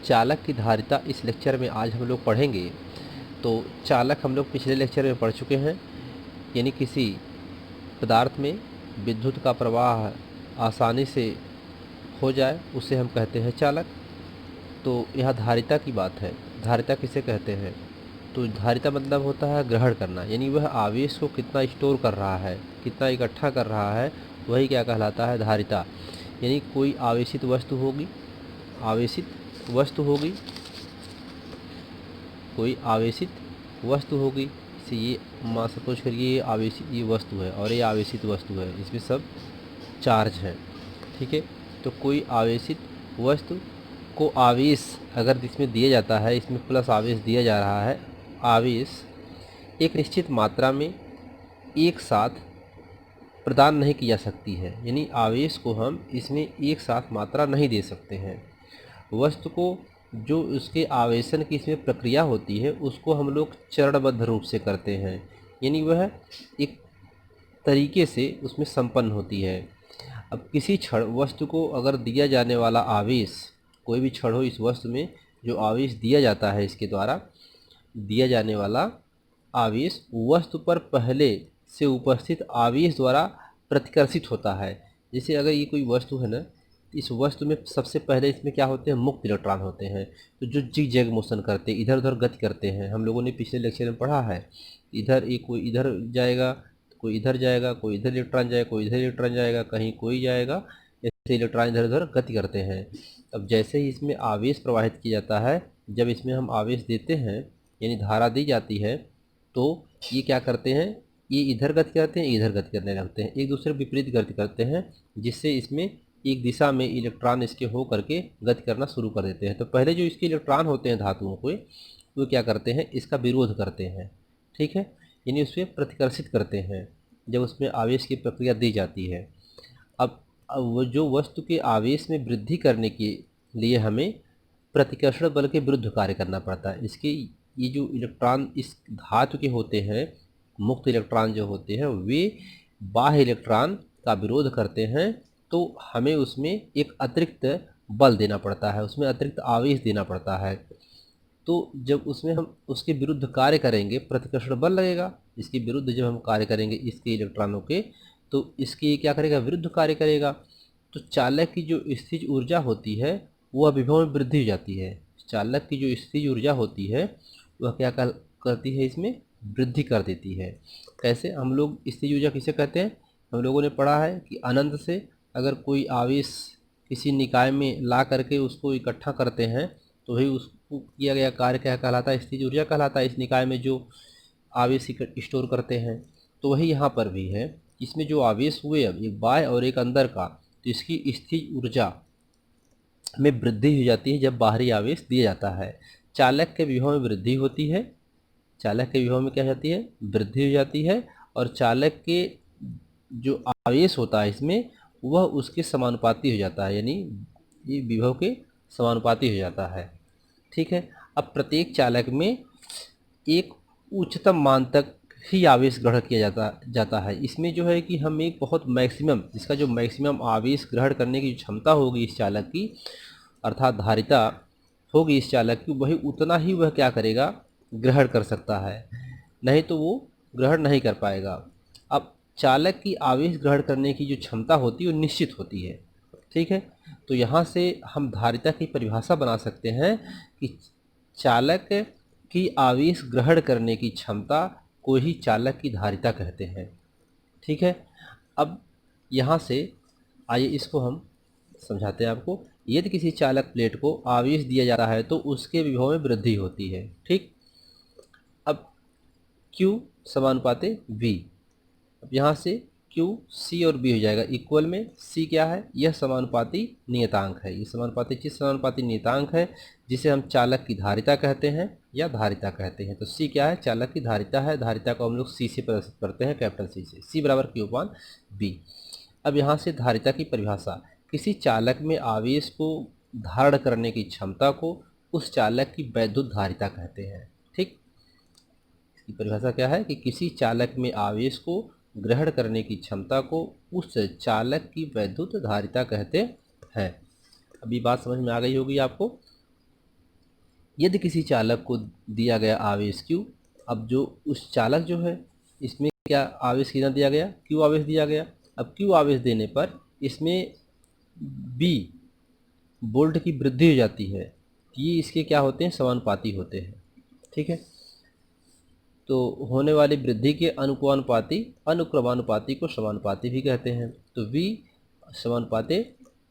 चालक की धारिता इस लेक्चर में आज हम लोग पढ़ेंगे। तो चालक हम लोग पिछले लेक्चर में पढ़ चुके हैं, यानी किसी पदार्थ में विद्युत का प्रवाह आसानी से हो जाए उसे हम कहते हैं चालक। तो यह धारिता की बात है। धारिता किसे कहते हैं? तो धारिता मतलब होता है ग्रहण करना, यानी वह आवेश को कितना स्टोर कर रहा है, कितना इकट्ठा कर रहा है, वही क्या कहलाता है? धारिता। यानी कोई आवेशित वस्तु होगी, आवेशित वस्तु होगी, कोई आवेशित वस्तु होगी। जैसे ये मान सपोज करिए ये आवेशित ये वस्तु है और ये आवेशित वस्तु है, इसमें सब चार्ज है, ठीक है। तो कोई आवेशित वस्तु को आवेश अगर इसमें दिया जाता है, इसमें प्लस आवेश दिया जा रहा है, आवेश एक निश्चित मात्रा में एक साथ प्रदान नहीं की जा सकती है, यानी आवेश को हम इसमें एक साथ मात्रा नहीं दे सकते हैं। वस्तु को जो उसके आवेशन की इसमें प्रक्रिया होती है उसको हम लोग चरणबद्ध रूप से करते हैं, यानी वह एक तरीके से उसमें संपन्न होती है। अब किसी क्षण वस्तु को अगर दिया जाने वाला आवेश, कोई भी क्षण हो इस वस्तु में जो आवेश दिया जाता है, इसके द्वारा दिया जाने वाला आवेश वस्तु पर पहले से उपस्थित आवेश द्वारा प्रतिकर्षित होता है। जैसे अगर ये कोई वस्तु है ना, इस वस्तु में सबसे पहले इसमें क्या होते हैं? मुक्त इलेक्ट्रॉन होते हैं, तो जो जिग जैग मोशन करते हैं, इधर उधर गति करते हैं। हम लोगों ने पिछले लेक्चर में पढ़ा है, इधर एक कोई इधर जाएगा, कोई इधर जाएगा, कोई इधर इलेक्ट्रॉन जाएगा, कोई इधर इलेक्ट्रॉन जाएगा, कहीं कोई जाएगा, ऐसे इलेक्ट्रॉन इधर उधर गति करते हैं। अब जैसे ही इसमें आवेश प्रवाहित किया जाता है, जब इसमें हम आवेश देते हैं यानी धारा दी जाती है, तो ये क्या करते हैं? ये इधर गति करते हैं, इधर गति करने लगते हैं, एक दूसरे विपरीत गति करते हैं, जिससे इसमें एक दिशा में इलेक्ट्रॉन इसके हो करके गति करना शुरू कर देते हैं। तो पहले जो इसके इलेक्ट्रॉन होते हैं धातुओं के, वो क्या करते हैं? इसका विरोध करते हैं, ठीक है, यानी उस पर प्रतिकर्षित करते हैं जब उसमें आवेश की प्रक्रिया दी जाती है। अब वो जो वस्तु के आवेश में वृद्धि करने के लिए हमें प्रतिकर्षण बल के विरुद्ध कार्य करना पड़ता है। इसके ये जो इलेक्ट्रॉन इस धातु के होते हैं, मुक्त इलेक्ट्रॉन जो होते हैं, वे बाह्य इलेक्ट्रॉन का विरोध करते हैं, तो हमें उसमें एक अतिरिक्त बल देना पड़ता है, उसमें अतिरिक्त आवेश देना पड़ता है। तो जब उसमें हम उसके विरुद्ध कार्य करेंगे, प्रतिकर्षण बल लगेगा, इसके विरुद्ध जब हम कार्य करेंगे इसके इलेक्ट्रॉनों के, तो इसकी क्या करेगा? विरुद्ध कार्य करेगा। तो चालक की जो स्थिज ऊर्जा होती है वह विभव में वृद्धि हो जाती है। चालक की जो स्थिज ऊर्जा होती है वह क्या करती है? इसमें वृद्धि कर देती है। कैसे? हम लोग स्थिज ऊर्जा किसे कहते हैं? हम लोगों ने पढ़ा है कि अनंत से अगर कोई आवेश किसी निकाय में ला करके उसको इकट्ठा करते हैं, तो वही उसको किया गया कार्य क्या कहलाता है? स्थिज ऊर्जा कहलाता है। इस निकाय में जो आवेश स्टोर करते हैं, तो वही यहाँ पर भी है। इसमें जो आवेश हुए, अब एक बाह्य और एक अंदर का, तो इसकी स्थिज ऊर्जा में वृद्धि हो जाती है जब बाहरी आवेश दिया जाता है। चालक के विभव में वृद्धि होती है, चालक के विभव में क्या जाती है? वृद्धि हो जाती है। और चालक के जो आवेश होता है इसमें, वह उसके समानुपाती हो जाता है, यानी ये विभव के समानुपाती हो जाता है, ठीक है। अब प्रत्येक चालक में एक उच्चतम मान तक ही आवेश ग्रहण किया जाता है। इसमें जो है कि हम एक बहुत मैक्सिमम, जिसका जो मैक्सिमम आवेश ग्रहण करने की क्षमता होगी इस चालक की, अर्थात धारिता होगी इस चालक की, वही उतना ही वह क्या करेगा? ग्रहण कर सकता है, नहीं तो वो ग्रहण नहीं कर पाएगा। अब चालक की आवेश ग्रहण करने की जो क्षमता होती है वो निश्चित होती है, ठीक है। तो यहाँ से हम धारिता की परिभाषा बना सकते हैं कि चालक की आवेश ग्रहण करने की क्षमता को ही चालक की धारिता कहते हैं, ठीक है। अब यहाँ से आइए इसको हम समझाते हैं आपको। यदि किसी चालक प्लेट को आवेश दिया जाता है तो उसके विभव में वृद्धि होती है, ठीक। अब Q समानुपाते V, अब यहाँ से Q C और B हो जाएगा इक्वल में। C क्या है? यह समानुपाती नियतांक है, ये समानुपाती चीज समानुपाती नियतांक है, जिसे हम चालक की धारिता कहते हैं या धारिता कहते हैं। तो C क्या है? चालक की धारिता है। धारिता को हम लोग C से प्रदर्शित करते हैं, कैपिटल C से। C बराबर Q/B। अब यहाँ से धारिता की परिभाषा, किसी चालक में आवेश को धारण करने की क्षमता को उस चालक की वैद्युत धारिता कहते हैं, ठीक। इसकी परिभाषा क्या है? कि किसी चालक में आवेश को ग्रहण करने की क्षमता को उस चालक की वैद्युत धारिता कहते हैं। अभी बात समझ में आ गई होगी आपको। यदि किसी चालक को दिया गया आवेश Q, अब जो उस चालक जो है इसमें क्या आवेश कितना दिया गया, Q आवेश दिया गया। अब Q आवेश देने पर इसमें B वोल्ट की वृद्धि हो जाती है। ये इसके क्या होते हैं, समानुपाती होते हैं। ठीक है, तो होने वाली वृद्धि के अनुक्रमानुपाती अनुक्रमानुपाती को समानुपाती भी कहते हैं। तो V समानुपाती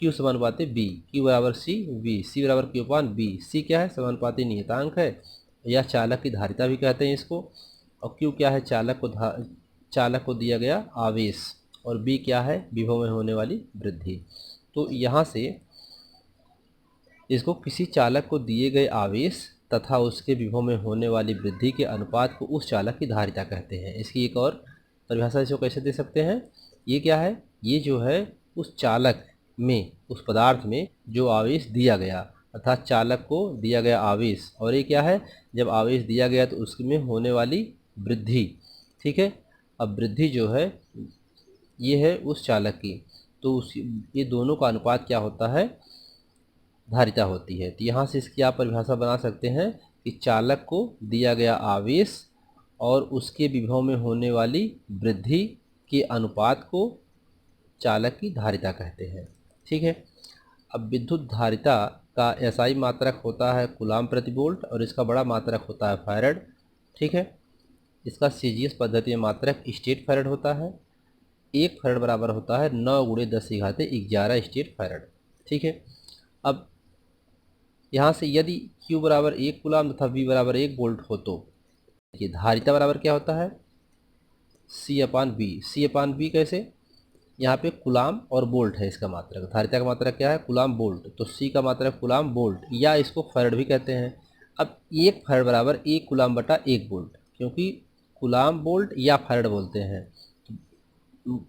Q समानुपाती B, Q बराबर C, V C बराबर Q अपान B। C क्या है, समानुपाती नियतांक है या चालक की धारिता भी कहते हैं इसको। और Q क्या है, चालक को दिया गया आवेश, और B क्या है, विभव में होने वाली वृद्धि। तो यहाँ से इसको किसी चालक को दिए गए आवेश तथा उसके विभव में होने वाली वृद्धि के अनुपात को उस चालक की धारिता कहते हैं। इसकी एक और परिभाषा इसको कैसे दे सकते हैं, ये क्या है, ये जो है उस चालक में, उस पदार्थ में जो आवेश दिया गया, अर्थात चालक को दिया गया आवेश, और ये क्या है, जब आवेश दिया गया तो उसमें होने वाली वृद्धि। ठीक है, अब वृद्धि जो है ये है उस चालक की, तो उस ये दोनों का अनुपात क्या होता है, धारिता होती है। तो यहाँ से इसकी आप परिभाषा बना सकते हैं कि चालक को दिया गया आवेश और उसके विभव में होने वाली वृद्धि के अनुपात को चालक की धारिता कहते हैं। ठीक है, अब विद्युत धारिता का एसआई मात्रक होता है कूलाम प्रति वोल्ट और इसका बड़ा मात्रक होता है फैरड। ठीक है, इसका सीजीएस पद्धति में मात्रक स्टेट फैरड होता है। 1 फैरड बराबर होता है 9 × 10⁻11 स्टेट फैरड। ठीक है, अब यहाँ से यदि Q बराबर 1 कूलाम तथा V बराबर 1 वोल्ट हो तो देखिए धारिता बराबर क्या होता है, C अपान B। C अपान B कैसे, यहाँ पे कूलाम और वोल्ट है इसका मात्रक, धारिता का मात्रक क्या है, कूलाम वोल्ट, तो C का मात्रक कूलाम वोल्ट या इसको फैरड भी कहते हैं। अब 1 फैरड बराबर 1 कूलाम बटा 1 वोल्ट, क्योंकि कूलाम वोल्ट या फैरड बोलते हैं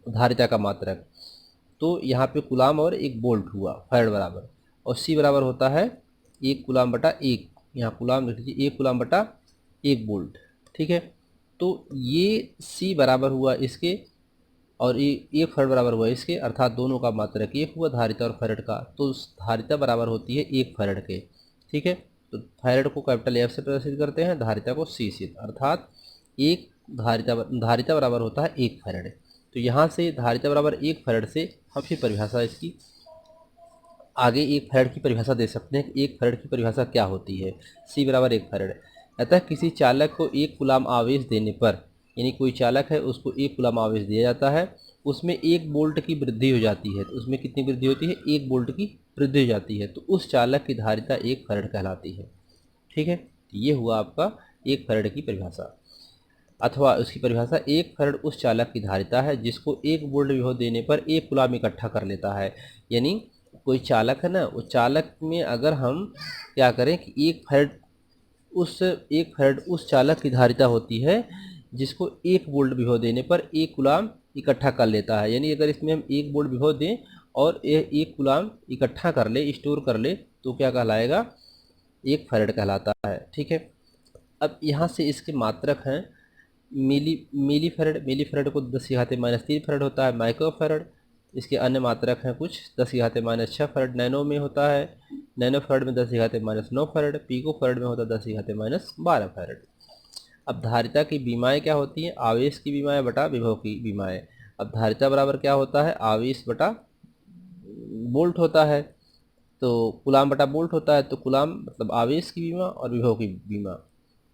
धारिता का मात्रक, तो यहाँ पे कूलाम और 1 वोल्ट हुआ फैरड बराबर, और C बराबर होता है 1 कूलाम बटा 1, यहाँ कूलाम लिख लीजिए 1 कूलाम बटा 1 वोल्ट। ठीक है, तो ये C बराबर हुआ इसके और ये 1 फैरड बराबर हुआ इसके, अर्थात दोनों का मात्रक 1 हुआ धारिता और फैरड का, तो धारिता बराबर होती है 1 फैरड के। ठीक है, तो फैरड को कैपिटल F से प्रदर्शित करते हैं, धारिता को C से, अर्थात एक धारिता बराबर होता है 1 फैरड। तो यहाँ से धारिता बराबर 1 फैरड से हम फिर परिभाषा इसकी आगे 1 फैरड की परिभाषा दे सकते हैं कि 1 फैरड की परिभाषा क्या होती है, C बराबर 1 फैरड। अतः किसी चालक को 1 कूलाम आवेश देने पर, यानी कोई चालक है उसको 1 कूलाम आवेश दिया जाता है, उसमें 1 वोल्ट की वृद्धि हो जाती है, तो उसमें कितनी वृद्धि होती है, 1 वोल्ट की वृद्धि हो जाती है, तो उस चालक की धारिता 1 फैरड कहलाती है। ठीक है, ये हुआ आपका 1 फैरड की परिभाषा, अथवा उसकी परिभाषा 1 फैरड उस चालक की धारिता है जिसको 1 वोल्ट विभव देने पर 1 कूलाम इकट्ठा कर लेता है। यानी कोई चालक है ना, उस चालक में अगर हम क्या करें कि 1 फैरड उस चालक की धारिता होती है जिसको 1 वोल्ट विभव देने पर 1 कूलाम इकट्ठा कर लेता है। यानी अगर इसमें हम 1 वोल्ट विभव दें और 1 कूलाम इकट्ठा कर ले, स्टोर कर ले, तो क्या कहलाएगा, 1 फैरड कहलाता है। ठीक है, अब यहाँ से इसके मात्रक हैं मिली फैरड को 10⁻³ फैरड होता है, माइक्रो फैरड इसके अन्य मात्रक हैं कुछ 10⁻6 फैरड, नैनो में होता है, नैनो फैरड में 10⁻9 फैरड, पिको फैरड में होता है 10⁻12 फैरड। अब धारिता की बीमाएँ क्या होती हैं, आवेश की बीमाएँ बटा विभव की बीमाएँ। अब धारिता बराबर क्या होता है, आवेश बटा वोल्ट होता है, तो कूलाम बटा वोल्ट होता है, तो कूलाम मतलब आवेश की बीमा और विभव की बीमा।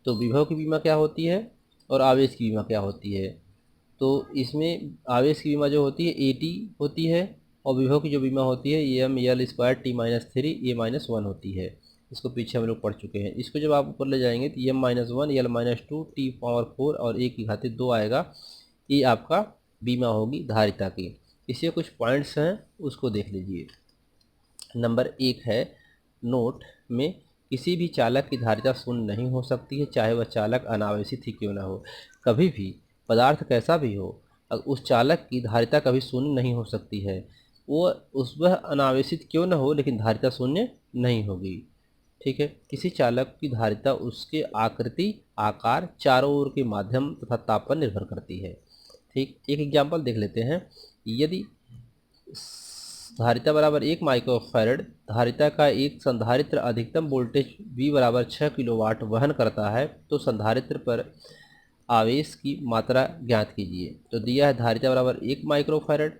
तो विभव की बीमा क्या होती है और आवेश की बीमा क्या होती है, तो इसमें आवेश की बीमा जो होती है AT होती है और विभव की जो बीमा होती है M(L²T-3 A-1 होती है। इसको पीछे हम लोग पढ़ चुके हैं। इसको जब आप ऊपर ले जाएंगे तो M-1 L-2 T⁴ और A⁻² आएगा, ये आपका बीमा होगी धारिता की। इससे कुछ पॉइंट्स हैं उसको देख लीजिए। नंबर 1 है, नोट में किसी भी चालक की धारिता शून्य नहीं हो सकती है, चाहे वह चालक अनावेशित ही क्यों न हो। कभी भी पदार्थ कैसा भी हो, उस चालक की धारिता कभी शून्य नहीं हो सकती है, वह अनावेशित क्यों न हो लेकिन धारिता शून्य नहीं होगी। ठीक है, किसी चालक की धारिता उसके आकृति, आकार, चारों ओर के माध्यम तथा ताप पर निर्भर करती है। ठीक, एक एग्जाम्पल देख लेते हैं। यदि धारिता बराबर 1 माइक्रोफैरड, धारिता का एक संधारित्र अधिकतम वोल्टेज V बराबर 6 किलोवाट वहन करता है, तो संधारित्र पर आवेश की मात्रा ज्ञात कीजिए। तो दिया है धारिता बराबर 1 माइक्रोफैरड,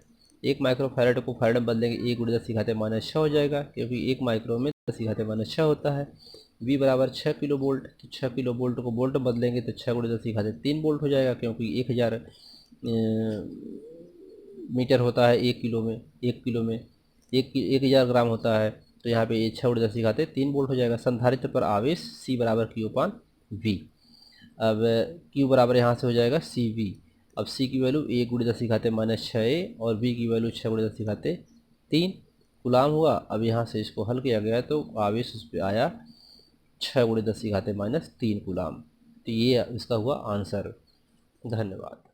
1 माइक्रोफैरड को फैरड में बदलेंगे 1 × 10⁻⁻6 हो जाएगा, क्योंकि 1 माइक्रो में 10⁻⁻6 होता है। V बराबर 6 किलो वोल्ट, तो 6 किलो वोल्ट को वोल्ट में बदलेंगे तो 6 × 10⁻³ वोल्ट हो जाएगा, क्योंकि 1000 मीटर होता है 1 किलो में, 1000 ग्राम होता है, तो यहाँ पे ये 6 × 10⁻³ वोल्ट हो जाएगा। संधारित्र पर आवेश C बराबर Q/V। अब Q बराबर यहाँ से हो जाएगा CV। अब C की वैल्यू 1 × 10⁻⁻6 और V की वैल्यू 6 × 10⁻³ कूलाम हुआ। अब यहाँ से इसको हल किया गया तो आवेश उस पर आया 6 × 10⁻³ कूलाम। तो ये इसका हुआ आंसर। धन्यवाद।